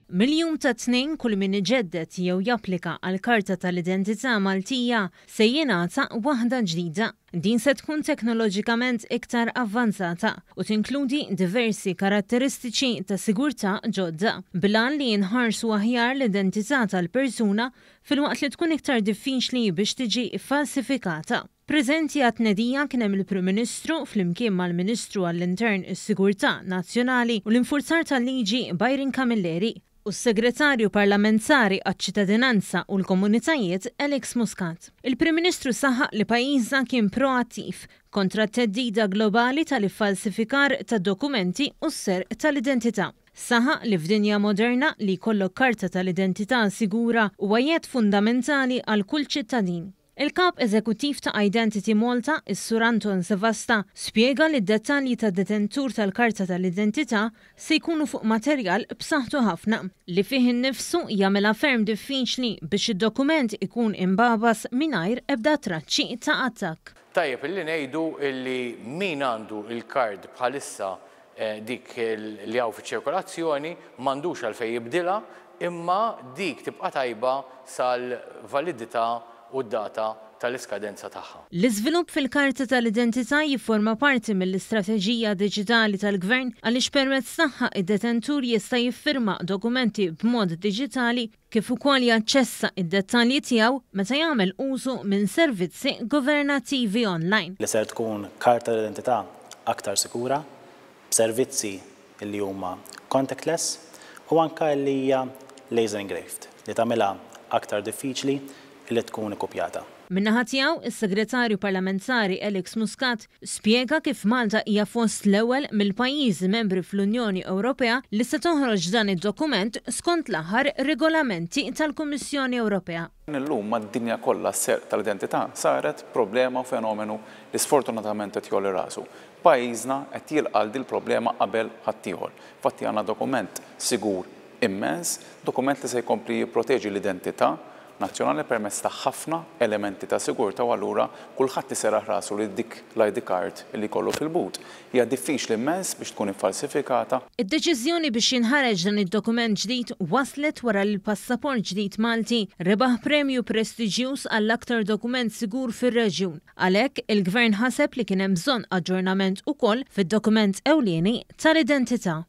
Miljum ta' tnejn kull min iġeddet jew japplika għal karta tal-identità Maltija se jingħata waħda ġdida. Din se tkun teknoloġikament iktar avvanzata u tinkludi diversi karatteristiċi ta' sigurtà ġodda, bilan li jinħarsu aħjar l-identità tal-persuna filwaqt li tkun iktar diffiċli biex tiġi falsifikata. Preżenti għat-tnedija kien hemm il-Prim Ministru flimkien mal-Ministru għall-Intern is-Sigurtà Nazzjonali u l-Infurzar tal-Liġi Bajrin Kamilleri u s-Segretarju Parlamentari għaċ-Ċittadinanza u l-Komunitajiet Alex Muscat. Il-Prim Ministru saħaq li pajjiżna kien proattiv kontra t-teddida globali tal-falsifikar ta' dokumenti u s-serq tal-identità. Saħaq li f'dinja moderna li jkollok karta tal-identità sigura huwa għajed fundamentali għal kull ċittadin. Il-kap eżekuttiv ta' Identity Malta, is-Sur Anton Sevasta, spjega li d-dettalji ta' detentur tal-karta tal-identità se jkunu fuq materjal b'saħħtu ħafna li fih innifsu jagħmilha ferm diffiċli biex id-dokument ikun imbabas mingħajr ebda traċċi ta' attakk. Tajjeb illi ngħidu illi min għandu il-kard bħalissa dik li hawn fiċ-ċirkolazzjoni m'għandux għalfejn jibdilha, imma dik tibqa' tajba sal-validità u d-data tal-iskadenza tagħha. L-iżvilupp fil-karta tal-identità jifforma parti mill-istrateġija diġitali tal-Gvern għaliex permezz tagħha id-detentur jista' jiffirma dokumenti b'mod diġitali kif ukoll jaċċessa id-dettalji tiegħu meta jagħmel użu minn servizzi governattivi online. Li ser tkun karta tal-identità aktar sikura, b'servizzi li huma contactless u anke li hija laser engraved li tagħmilha aktar diffiċli li tkun ikkopjata. Min-naħa tiegħu is-Segretarju Parlamentari Alex Muscat spjega kif Malta hija fost l-ewwel mill-pajjiżi membri fl-Unjoni Ewropea li se toħroġ dan id-dokument skont l-aħħar regolamenti tal-Kummissjoni Ewropea. Illum mad-dinja kollha s-serq tal-identità saret problema u fenomenu li sfortunatament qed jolli rasu. Pajjiżna qed jilqal din il-problema qabel ħaddieħor. Fatti għandna dokument sigur immens, dokument li se jkompli jipproteġi l-identità nazzjonali permezz ta' ħafna elementi ta' sigurtà u allura kulħadd iseraħ rasu li dik l-ID card li jkollu fil-but. Hija diffiċli immens biex tkun iffalsifikata. Id-deċiżjoni biex jinħareġ dan id-dokument ġdid waslet wara li l-passaport ġdid Malti rebaħ premju prestiġjuż għall-aktar dokument sigur fir-reġjun. Għalhekk il-Gvern ħaseb li kien hemm bżonn aġġornament ukoll fid-dokument ewlieni tal-identità.